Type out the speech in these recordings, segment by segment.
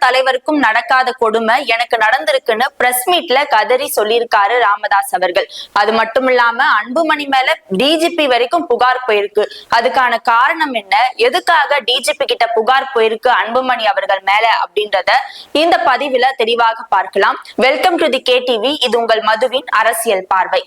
தலைவருக்கும் நடக்காத கொடுமை எனக்கு நடந்திருக்குன்னு பிரஸ் மீட்ல கதறி சொல்லியிருக்காரு ராமதாஸ் அவர்கள். அது மட்டும் இல்லாம அன்புமணி மேல டிஜிபி வரைக்கும் புகார் போயிருக்கு. அதுக்கான காரணம் என்ன, எதுக்காக டிஜிபி கிட்ட புகார் போயிருக்கு அன்புமணி அவர்கள் மேல அப்படின்றத இந்த பதிவுல தெளிவாக பார்க்கலாம். Welcome to the KTV. இது உங்கள் மதுவின் அரசியல் பார்வை.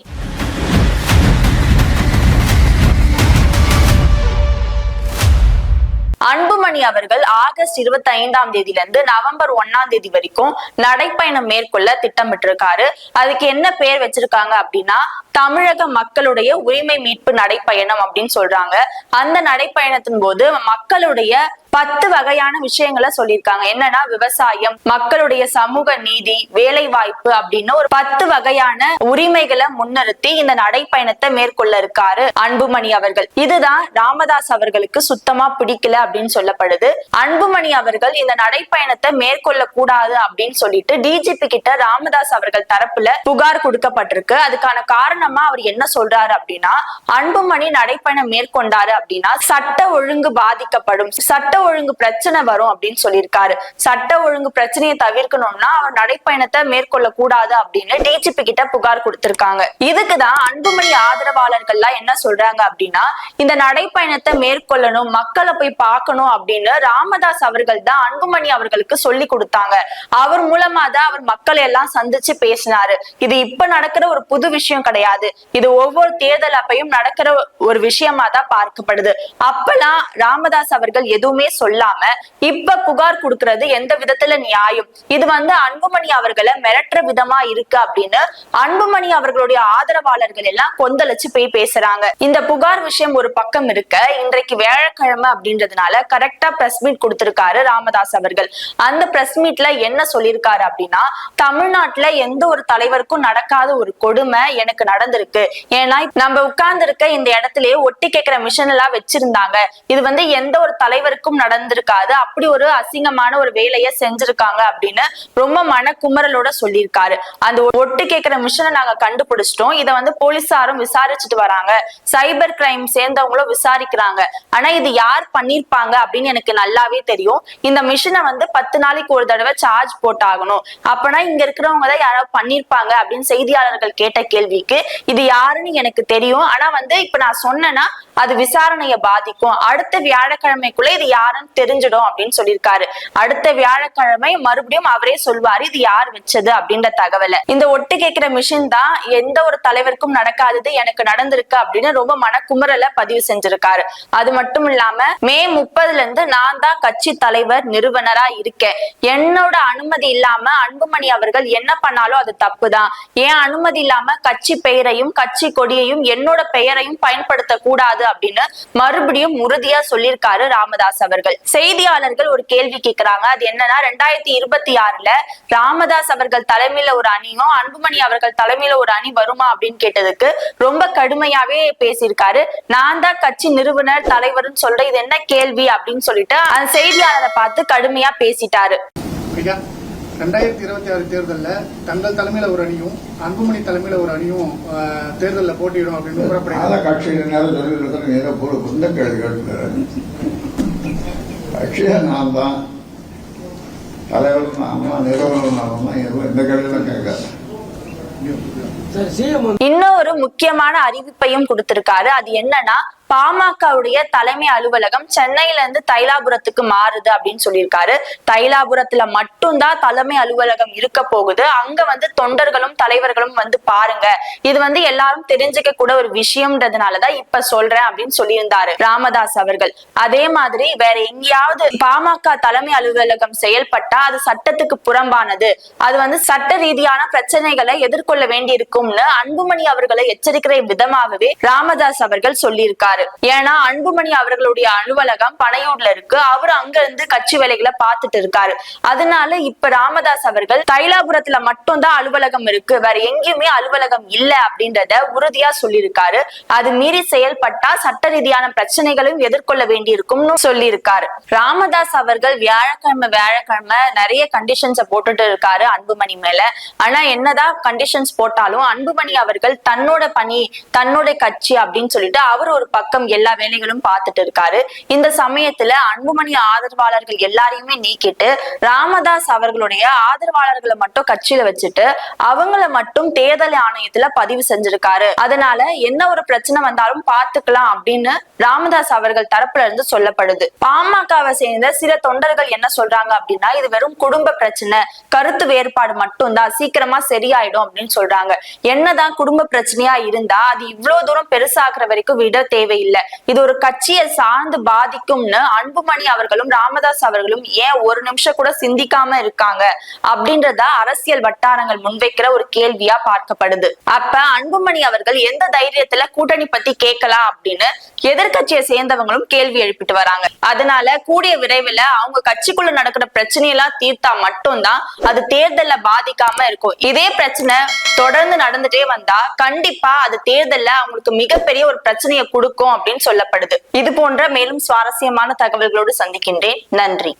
அன்புமணி அவர்கள் ஆகஸ்ட் 25ஆம் தேதியில இருந்து நவம்பர் 1ஆம் தேதி வரைக்கும் நடைப்பயணம் மேற்கொள்ள திட்டமிட்டிருக்காரு. அதுக்கு என்ன பேர் வச்சிருக்காங்க அப்படின்னா தமிழக மக்களுடைய உரிமை மீட்பு நடைப்பயணம் அப்படின்னு சொல்றாங்க. அந்த நடைப்பயணத்தின் போது மக்களுடைய 10 வகையான விஷயங்களை சொல்லியிருக்காங்க. என்னன்னா விவசாயம், மக்களுடைய சமூக நீதி, வேலை வாய்ப்பு அப்படின்னு ஒரு 10 வகையான உரிமைகளை முன்னிறுத்தி இந்த நடைப்பயணத்தை மேற்கொள்ள இருக்காரு அன்புமணி அவர்கள். இதுதான் ராமதாஸ் அவர்களுக்கு சுத்தமா பிடிக்கல அப்படின்னு சொல்லப்படுது. அன்புமணி அவர்கள் இந்த நடைப்பயணத்தை மேற்கொள்ள கூடாது அப்படின்னு சொல்லிட்டு டிஜிபி கிட்ட ராமதாஸ் அவர்கள் தரப்புல புகார் கொடுக்கப்பட்டிருக்கு. அதுக்கான காரணமா அவர் என்ன சொல்றாரு அப்படின்னா, அன்புமணி நடைப்பயணம் மேற்கொண்டாரு அப்படின்னா சட்ட ஒழுங்கு பாதிக்கப்படும், சட்ட ஒழுங்கு பிரச்சனை வரும் அப்படின்னு சொல்லியிருக்காரு. சட்ட ஒழுங்கு பிரச்சனையை தவிர்க்கணும்னா அவர் நடைப்பயணத்தை மேற்கொள்ள கூடாது அப்படின்னு டிஜிபி கிட்ட புகார் கொடுத்திருக்காங்க. இதுக்குதான் அன்புமணி ஆதரவாளர்கள்லாம் என்ன சொல்றாங்க அப்படின்னா, இந்த நடைப்பயணத்தை மேற்கொள்ளணும், மக்களை போய் பார்க்கணும் அப்படின்னு ராமதாஸ் அவர்கள் தான் அன்புமணி அவர்களுக்கு சொல்லி கொடுத்தாங்க. அவர் மூலமா தான் அவர் மக்களை எல்லாம் சந்திச்சு பேசினாரு. இது இப்ப நடக்கிற ஒரு புது விஷயம் கிடையாது. இது ஒவ்வொரு தேர்தல் அப்பையும் நடக்கிற ஒரு விஷயமா தான் பார்க்கப்படுது. அப்பெல்லாம் ராமதாஸ் அவர்கள் எதுவுமே சொல்லாம இப்ப புகார் கொடுக்கிறது எந்த விதத்துல நியாயம்? இது அன்புமணி அவர்களை மிரட்டுற விதமா இருக்கு அப்படின்னு அன்புமணி அவர்களுடைய ஆதரவாளர்கள் எல்லாம் கொந்தளிச்சு போய் பேசுறாங்க. இந்த புகார் விஷயம் ஒரு பக்கம் இருக்க, இன்றைக்கு வியாழக்கிழமை அப்படின்றதுனால கரெக்டா பிரஸ் மீட் கொடுத்திருக்காரு ராமதாஸ் அவர்கள். அந்த பிரஸ் மீட்ல என்ன சொல்லியிருக்காரு அப்படின்னா, தமிழ்நாட்டுல எந்த ஒரு தலைவருக்கும் நடக்காத ஒரு கொடுமை எனக்கு நடந்திருக்கு. ஏன்னா நம்ம உட்கார்ந்து இருக்க இந்த இடத்திலேயே ஒட்டி கேட்கிற மிஷின் எல்லாம் வச்சிருந்தாங்க. இது எந்த ஒரு தலைவருக்கும் நடந்திருக்காது, அப்படி ஒரு அசிங்கமான ஒரு வேலையை செஞ்சிருக்காங்க அப்படின்னு ரொம்ப மனக்குமரலோட சொல்லியிருக்காரு. அந்த ஒட்டு கேட்கிற மிஷினை நாங்க கண்டுபிடிச்சிட்டோம். இதை போலீசாரும் விசாரிச்சுட்டு வராங்க, சைபர் கிரைம் சேர்ந்தவங்களும் விசாரிக்கிறாங்க. ஆனா இது யார் பண்ணிருப்பாங்க அப்படின்னு எனக்கு நல்லாவே தெரியும். இந்த மிஷினை 10 நாளைக்கு ஒரு தடவை சார்ஜ் போட்டாகணும். அப்பனா இங்க இருக்கிறவங்க தான் யாராவது பண்ணிருப்பாங்க அப்படின்னு செய்தியாளர்கள் கேட்ட கேள்விக்கு இது யாருன்னு எனக்கு தெரியும், ஆனா இப்ப நான் சொன்னேன்னா அது விசாரணையை பாதிக்கும், அடுத்த வியாழக்கிழமைக்குள்ள இது யாருன்னு தெரிஞ்சிடும் அப்படின்னு சொல்லியிருக்காரு. அடுத்த வியாழக்கிழமை மறுபடியும் அவரே சொல்வாரு இது யார் வச்சது அப்படின்ற தகவலை. இந்த ஒட்டு கேட்கிற மிஷின் தான் எந்த ஒரு தலைவருக்கும் நடக்காதது எனக்கு நடந்திருக்கு அப்படின்னு ரொம்ப மனக்குமரல பதிவு செஞ்சிருக்காரு. அது மட்டும் இல்லாம மே 30ல இருந்து நான் தான் கட்சி தலைவர் நிறுவனரா இருக்கேன், என்னோட அனுமதி இல்லாம அன்புமணி அவர்கள் என்ன பண்ணாலும் அது தப்புதான், ஏன் அனுமதி இல்லாம கட்சி பெயரையும் கட்சி கொடியையும் என்னோட பெயரையும் பயன்படுத்த கூடாது அப்படின்னு மறுபடியும் உறுதியா சொல்லியிருக்காரு ராமதாஸ் அவர்கள். செய்தியாளர்கள் ஒரு கேள்வி கேட்கிறாங்க. அது என்னன்னா, 2026ல ராமதாஸ் அவர்கள் தலைமையில ஒரு அணியும் அன்புமணி அவர்கள் தலைமையில ஒரு அணி வருமா அப்படின்னு கேட்டதுக்கு ரொம்ப கடுமையாவே பேசியிருக்காரு. நான் தான் கட்சி நிறுவனர் தலைவர்னு சொல்ற இது என்ன கேள்வி அப்படின்னு சொல்லிட்டு அந்த செய்தியாளரை பார்த்து கடுமையா பேசிட்டாரு. 2026 தேர்தலில் தங்கள் தலைமையில ஒரு அணியும் அன்புமணி தலைமையில ஒரு அணியும் தேர்தலில் போட்டியிடும் அப்படின்னு கட்சியை நான் தான் தலைவர், நாம நிறுவனம், நாம எந்த கடையிலும் கேட்காது. இன்னொரு முக்கியமான அறிவிப்பையும் கொடுத்திருக்காரு. அது என்னன்னா, பாமகவுடைய தலைமை அலுவலகம் சென்னையில இருந்து தைலாபுரத்துக்கு மாறுது அப்படின்னு சொல்லியிருக்காரு. தைலாபுரத்துல மட்டும்தான் தலைமை அலுவலகம் இருக்க போகுது. அங்க தொண்டர்களும் தலைவர்களும் பாருங்க, இது எல்லாரும் தெரிஞ்சுக்க கூட ஒரு விஷயம்ன்றதுனாலதான் இப்ப சொல்றேன் அப்படின்னு சொல்லியிருந்தாரு ராமதாஸ் அவர்கள். அதே மாதிரி வேற எங்கேயாவது பாமக தலைமை அலுவலகம் செயல்பட்டா அது சட்டத்துக்கு புறம்பானது, அது சட்ட ரீதியான பிரச்சனைகளை எதிர்கொள்ள வேண்டி இருக்கும்னு அன்புமணி அவர்களை எச்சரிக்கிற விதமாகவே ராமதாஸ் அவர்கள் சொல்லியிருக்காரு. ஏன்னா அன்புமணி அவர்களுடைய அலுவலகம் பனையூர்ல இருக்கு, அவரு அங்க இருந்து கட்சி வேலைகளை பார்த்துட்டு இருக்காரு. அதனால இப்ப ராமதாஸ் அவர்கள் தைலாபுரத்துல மட்டும்தான் அலுவலகம் இருக்கு, வேற எங்கேயுமே அலுவலகம் இல்ல அப்படின்றத உறுதியா சொல்லியிருக்காரு. அது மீறி செயல்பட்டா சட்ட ரீதியான பிரச்சனைகளையும் எதிர்கொள்ள வேண்டி இருக்கும்னு சொல்லியிருக்காரு. ராமதாஸ் அவர்கள் வியாழக்கிழமை நிறைய கண்டிஷன்ஸை போட்டுட்டு இருக்காரு அன்புமணி மேல. ஆனா என்னதான் கண்டிஷன்ஸ் போட்டாலும் அன்புமணி அவர்கள் தன்னோட பணி, தன்னோட கட்சி அப்படின்னு சொல்லிட்டு அவர் ஒரு பக்கம் எல்லா வேலைகளும் பார்த்துட்டு இருக்காரு. இந்த சமயத்துல அன்புமணி ஆதரவாளர்கள் எல்லாரையுமே நீக்கிட்டு ராமதாஸ் அவர்களுடைய ஆதரவாளர்களை மட்டும் கட்சியில வச்சுட்டு அவங்கள மட்டும் தேர்தல் ஆணையத்துல பதிவு செஞ்சிருக்காரு. அதனால என்ன ஒரு பிரச்சனை வந்தாலும் பாத்துக்கலாம் அப்படின்னு ராமதாஸ் அவர்கள் தரப்புல இருந்து சொல்லப்படுது. பாமகவை சேர்ந்த சில தொண்டர்கள் என்ன சொல்றாங்க அப்படின்னா, இது வெறும் குடும்ப பிரச்சனை, கருத்து வேறுபாடு மட்டும்தான், சீக்கிரமா சரியாயிடும் அப்படின்னு சொல்றாங்க. என்னதான் குடும்ப பிரச்சனையா இருந்தா அது இவ்வளவு தூரம் பெருசாக்குற வரைக்கும் விட தேவையில்லை. இது ஒரு கட்சியை சார்ந்து பாதிக்கும்னு அன்புமணி அவர்களும் ராமதாஸ் அவர்களும் ஏன் ஒரு நிமிஷம் கூட சிந்திக்காம இருக்காங்க அப்படின்றத அரசியல் வட்டாரங்கள் முன்வைக்கிற ஒரு கேள்வியா பார்க்கப்படுது. அப்ப அன்புமணி அவர்கள் எந்த தைரியத்துல கூட்டணி பத்தி கேட்கலாம் அப்படின்னு எதிர்கட்சியை சேர்ந்தவங்களும் கேள்வி எழுப்பிட்டு வராங்க. அதனால கூடிய விரைவில் அவங்க கட்சிக்குள்ள நடக்கிற பிரச்சனையெல்லாம் தீர்த்தா மட்டும்தான் அது தேர்தல்ல பாதிக்காம இருக்கும். இதே பிரச்சனை தொடர்ந்து நடந்துட்டே வந்தா கண்டிப்பா அது தேர்தல்ல அவங்களுக்கு மிகப்பெரிய ஒரு பிரச்சனையை கொடுக்கும் அப்படின்னு சொல்லப்படுது. இது போன்ற மேலும் சுவாரஸ்யமான தகவல்களோடு சந்திக்கின்றேன். நன்றி.